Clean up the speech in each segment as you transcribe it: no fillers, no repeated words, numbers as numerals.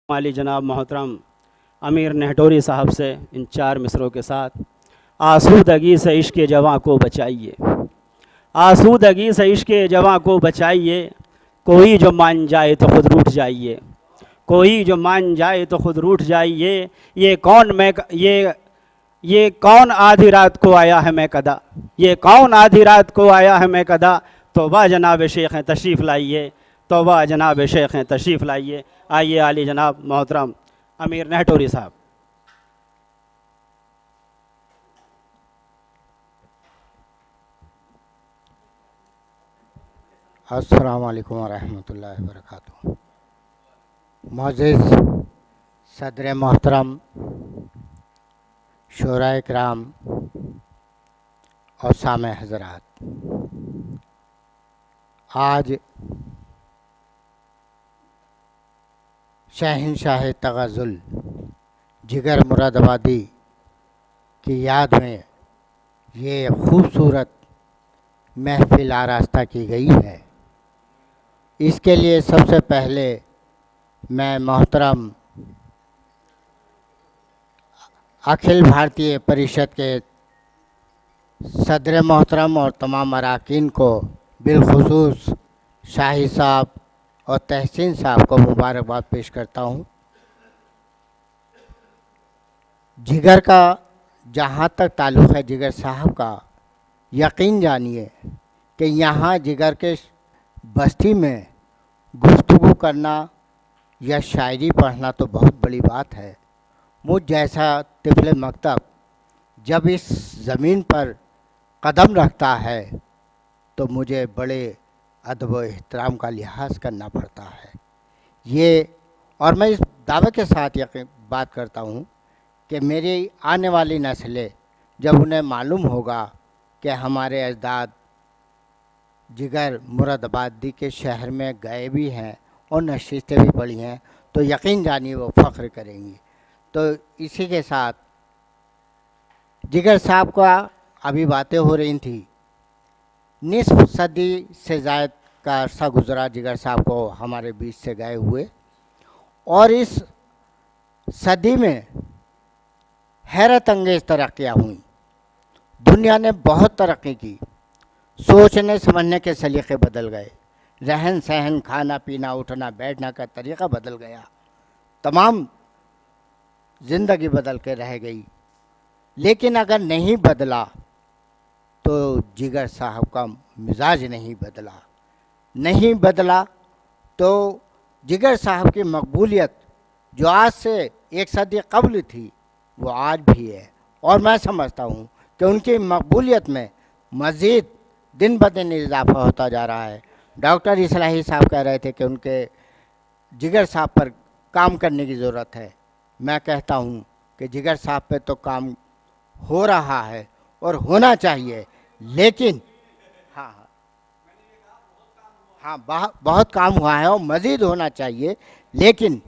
علی جناب محترم امیر نہٹوری صاحب سے ان 4 مصروں کے ساتھ: آسودگی سے عشق جواں کو بچائیے، آسودگی سے عشق جواں کو بچائیے، کوئی جو مان جائے تو خود روٹھ جائیے، کوئی جو مان جائے تو خود روٹھ جائیے، یہ کون آدھی رات کو آیا ہے میں کدا، یہ کون آدھی رات کو آیا ہے میں کدا، توبہ جناب شیخ ہیں تشریف لائیے، توبہ جناب شیخ ہیں تشریف لائیے۔ آئیے علی جناب محترم امیر نہٹوری صاحب۔ السلام علیکم ورحمۃ اللہ وبرکاتہ۔ معزز صدر محترم، شورائے کرام اور سامع حضرات، آج شہنشاہ تغزل جگر مراد آبادی کی یاد میں یہ خوبصورت محفل آراستہ کی گئی ہے۔ اس کے لیے سب سے پہلے میں محترم اکھل بھارتی پریشد کے صدر محترم اور تمام اراکین کو، بالخصوص شاہی صاحب اور تحسین صاحب کو مبارکباد پیش کرتا ہوں۔ جگر کا جہاں تک تعلق ہے جگر صاحب کا، یقین جانیے کہ یہاں جگر کے بستی میں گفتگو کرنا یا شاعری پڑھنا تو بہت بڑی بات ہے۔ مجھ جیسا طفل مکتب جب اس زمین پر قدم رکھتا ہے تو مجھے بڑے ادب و احترام کا لحاظ کرنا پڑتا ہے۔ اور میں اس دعوے کے ساتھ بات کرتا ہوں کہ میری آنے والی نسلیں جب انہیں معلوم ہوگا کہ ہمارے اجداد جگر مراد آبادی کے شہر میں گئے بھی ہیں اور نشستیں بھی پڑی ہیں، تو یقین جانیے وہ فخر کریں گی۔ تو اسی کے ساتھ جگر صاحب کا ابھی باتیں ہو رہی تھیں، نصف صدی سے زائد کا عرصہ گزرا جگر صاحب کو ہمارے بیچ سے گئے ہوئے، اور اس صدی میں حیرت انگیز ترقیاں ہوئیں۔ دنیا نے بہت ترقی کی، سوچنے سمجھنے کے سلیقے بدل گئے، رہن سہن، کھانا پینا، اٹھنا بیٹھنا کا طریقہ بدل گیا، تمام زندگی بدل کے رہ گئی۔ لیکن اگر نہیں بدلا تو جگر صاحب کا مزاج نہیں بدلا تو جگر صاحب کی مقبولیت جو آج سے 1 صدی قبل تھی وہ آج بھی ہے، اور میں سمجھتا ہوں کہ ان کی مقبولیت میں مزید دن بدن اضافہ ہوتا جا رہا ہے۔ ڈاکٹر اصلاحی صاحب کہہ رہے تھے کہ ان کے جگر صاحب پر کام کرنے کی ضرورت ہے۔ میں کہتا ہوں کہ جگر صاحب پہ تو کام ہو رہا ہے اور ہونا چاہیے، لیکن بہت کام ہوا ہے اور مزید ہونا چاہیے، لیکن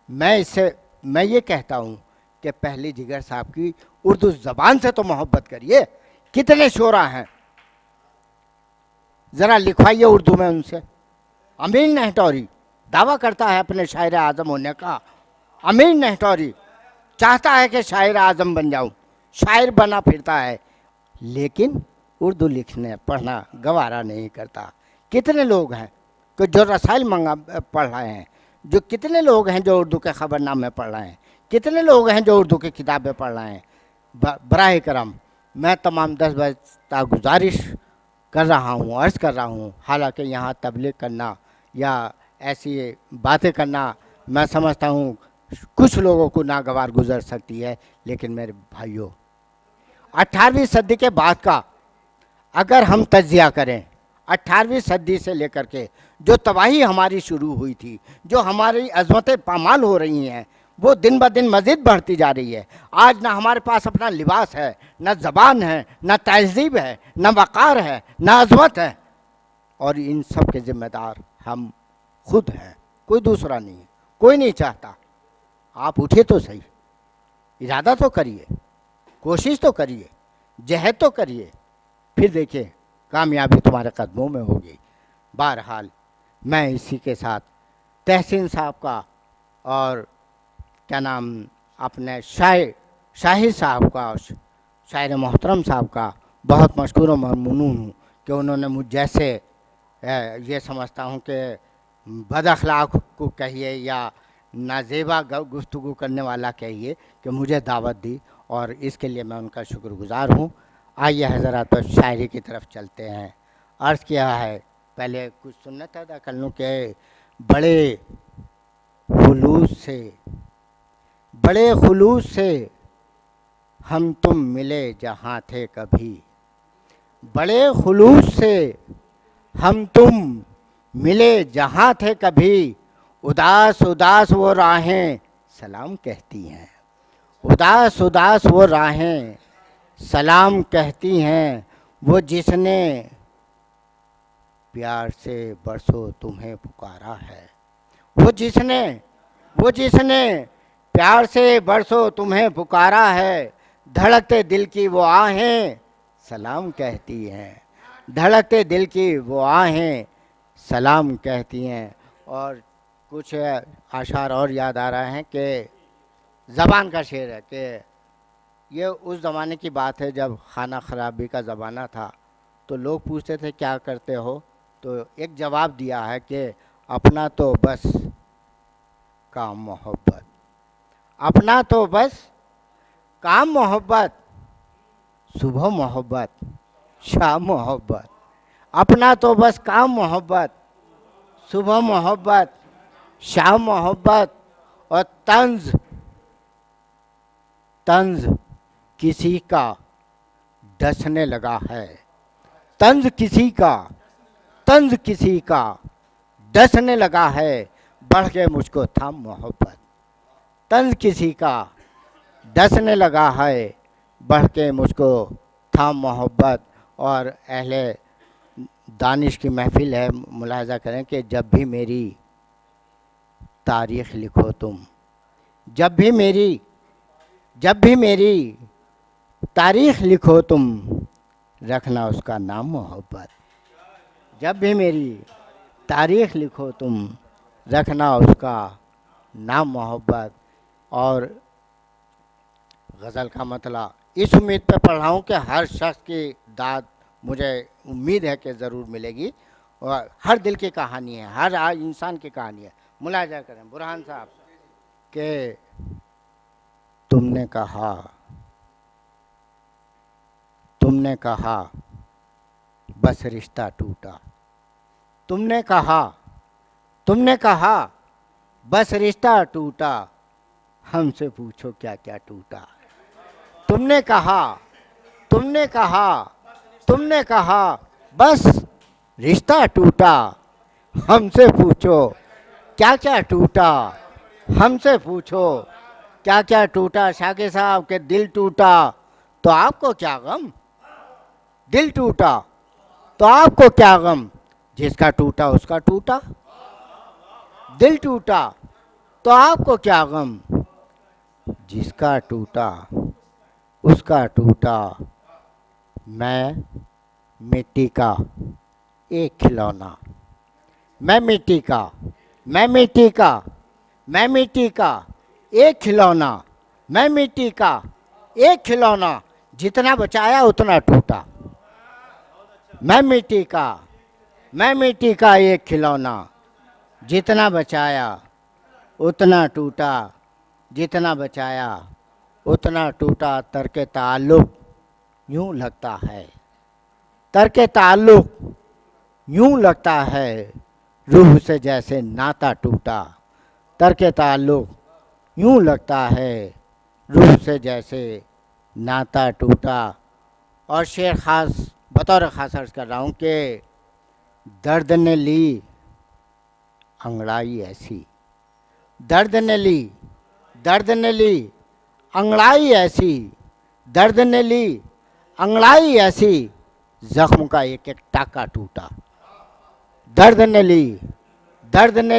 میں یہ کہتا ہوں کہ پہلی جگر صاحب کی اردو زبان سے تو محبت کریے۔ کتنے شعراء ہیں، ذرا لکھوائیے اردو میں ان سے۔ امیر نہٹوری دعویٰ کرتا ہے اپنے شاعر اعظم ہونے کا، امیر نہٹوری چاہتا ہے کہ شاعر اعظم بن جاؤں، شاعر بنا پھرتا ہے، لیکن اردو لکھنے پڑھنا گوارا نہیں کرتا۔ کتنے لوگ ہیں کہ جو رسائل پڑھ رہے ہیں، کتنے لوگ ہیں جو اردو کے خبر نامے پڑھ رہے ہیں، کتنے لوگ ہیں جو اردو کی کتابیں پڑھ رہے ہیں۔ براہ کرم میں تمام 10 بجتا گزارش کر رہا ہوں، عرض کر رہا ہوں، حالانکہ یہاں تبلیغ کرنا یا ایسی باتیں کرنا میں سمجھتا ہوں کچھ لوگوں کو ناگوار گزر سکتی ہے، لیکن میرے بھائیوں، 18ویں صدی کے بعد کا اگر ہم تجزیہ کریں، 18ویں صدی سے لے کر کے جو تباہی ہماری شروع ہوئی تھی، جو ہماری عظمتیں پامال ہو رہی ہیں، وہ دن بدن مزید بڑھتی جا رہی ہے۔ آج نہ ہمارے پاس اپنا لباس ہے، نہ زبان ہے، نہ تہذیب ہے، نہ وقار ہے، نہ عظمت ہے، اور ان سب کے ذمہ دار ہم خود ہیں، کوئی دوسرا نہیں ہے، کوئی نہیں چاہتا۔ آپ اٹھے تو صحیح، ارادہ تو کریے، کوشش تو کریے، جہد تو کریے، پھر دیکھیے کامیابی تمہارے قدموں میں ہوگی۔ بہرحال میں اسی کے ساتھ تحسین صاحب کا اور क्या नाम अपने शाहिद साहब का, शायर मोहतरम साहब का बहुत मशकूर और ममनून हूँ कि उन्होंने मुझ जैसे ये समझता हूँ कि बद अखलाक को कहिए या नाजेबा गुफ्तगू करने वाला कहिए कि मुझे दावत दी, और इसके लिए मैं उनका शुक्रगुजार हूँ। आइए हज़रात तो शायरी की तरफ चलते हैं। अर्ज़ किया है, पहले कुछ सुन्नत अदा कर लूँ कि बड़े खुलूस से हम तुम मिले जहाँ थे कभी, बड़े खुलूस से हम तुम मिले जहाँ थे कभी, उदास उदास वो राहें सलाम कहती हैं, उदास उदास वो राहें सलाम कहती हैं, वो जिसने प्यार से बरसों तुम्हें पुकारा है, वो जिसने प्यार से बरसों तुम्हें पुकारा है, धड़कते दिल की वो आहें सलाम कहती हैं, धड़कते दिल की वो आहें सलाम कहती हैं। और कुछ आशार और याद आ रहे हैं कि ज़बान का शेर है कि ये उस ज़माने की बात है जब खाना खराबी का ज़माना था, तो लोग पूछते थे क्या करते हो, तो एक जवाब दिया है कि अपना तो बस काम मोहब्बत, अपना तो बस काम मोहब्बत, सुबह मोहब्बत शाम मोहब्बत, अपना तो बस काम मोहब्बत, सुबह मोहब्बत शाम मोहब्बत, और तंज किसी का डसने लगा है, तंज किसी का डसने लगा है, बढ़ के मुझको थाम मोहब्बत, तंज किसी का डसने लगा है, बढ़ के मुझको थाम मोहब्बत। और अहले दानिश की महफिल है, मुलाहजा करें कि जब भी मेरी तारीख़ लिखो तुम, जब भी मेरी तारीख़ लिखो तुम, रखना उसका नाम मोहब्बत, जब भी मेरी तारीख़ लिखो तुम, रखना उसका नाम मोहब्बत। और गज़ल का मतलब इस उम्मीद पे पढ़ रहा हूँ कि हर शख्स की दाद मुझे उम्मीद है कि ज़रूर मिलेगी, और हर दिल की कहानी है, हर इंसान की कहानी है। मुलाजा करें बुरहान साहब कि तुमने कहा बस रिश्ता टूटा, तुमने कहा बस रिश्ता टूटा, हमसे पूछो क्या क्या टूटा, तुमने कहा बस रिश्ता टूटा, हमसे पूछो क्या क्या टूटा, हमसे पूछो क्या क्या टूटा। शाकिर साहब के दिल टूटा तो आपको क्या गम, दिल टूटा तो आपको क्या गम, जिसका टूटा उसका टूटा, दिल टूटा तो आपको क्या गम, जिसका टूटा उसका टूटा। मैं मिट्टी का एक खिलौना, मैं मिट्टी का एक खिलौना, मैं मिट्टी का एक खिलौना, जितना बचाया उतना टूटा, मैं मिट्टी का एक खिलौना, जितना बचाया उतना टूटा, जितना बचाया उतना टूटा। तर्के ताल्लुक़ यूँ लगता है, तर्के ताल्लुक़ यूँ लगता है, रूह से जैसे नाता टूटा, तर्के ताल्लुक़ यूँ लगता है, रूह से जैसे नाता टूटा। और शेर ख़ास बतौर ख़ास अर्ज़ कर रहा हूँ कि दर्द ने ली अंगड़ाई ऐसी, दर्द ने ली अंगड़ाई ऐसी, दर्द ने ली अंगड़ाई ऐसी, ज़ख्म का एक एक टाका टूटा, दर्द ने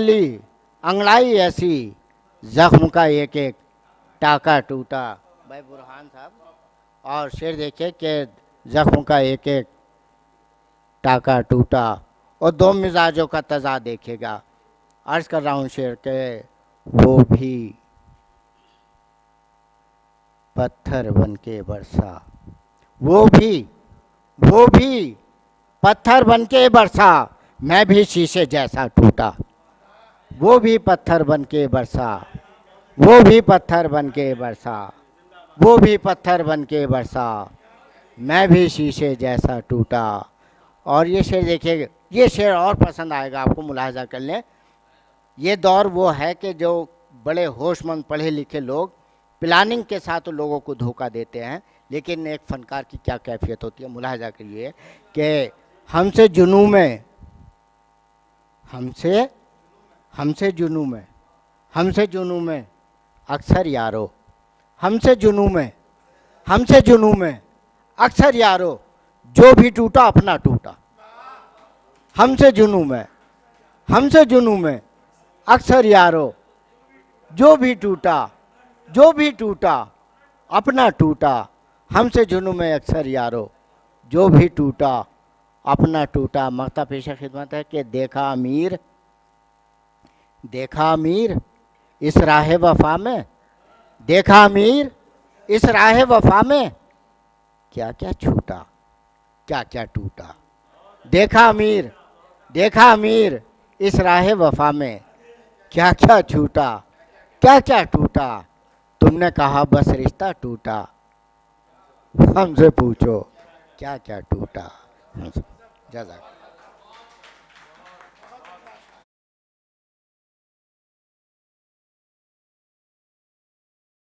ली अंगड़ाई ऐसी, ज़ख्म का एक एक टाका टूटा। भाई बुरहान साहब और शेर देखिए कि ज़ख्म का एक एक टाका टूटा। और दो मिजाजों का तज़ाद देखिएगा। अर्ज़ कर रहा हूँ शेर के वो भी पत्थर बन के बरसा, वो भी पत्थर बन के बरसा, मैं भी शीशे जैसा टूटा। वो भी पत्थर बन के बरसा, वो भी पत्थर बन के बरसा, वो भी पत्थर बन के बरसा, मैं भी शीशे जैसा टूटा। और ये शेर देखिए, ये शेर और पसंद आएगा आपको, मुलाहाजा कर लें। ये दौर वो है कि जो बड़े होशमंद पढ़े लिखे लोग प्लानिंग के साथ तो लोगों को धोखा देते हैं, लेकिन एक फ़नकार की क्या कैफियत होती है, मुलाहाजा करिए कि हमसे जुनू में, हमसे जुनू में अक्सर यारो, हमसे जुनू में अक्सर यारो, जो भी टूटा अपना टूटा। हमसे जुनू में अक्सर यारो, जो भी टूटा अपना टूटा। हमसे जुनू में अक्सर यारो, जो भी टूटा अपना टूटा। मख्ता पेशा खिदमत है कि देखा अमीर इस राह वफा में, देखा अमीर इस राह वफा में, क्या क्या छूटा, क्या क्या टूटा। देखा अमीर इस राह वफा में, क्या क्या छूटा, क्या क्या टूटा। तुमने कहा बस रिश्ता टूटा, हमसे पूछो क्या क्या टूटा। जज़ाक।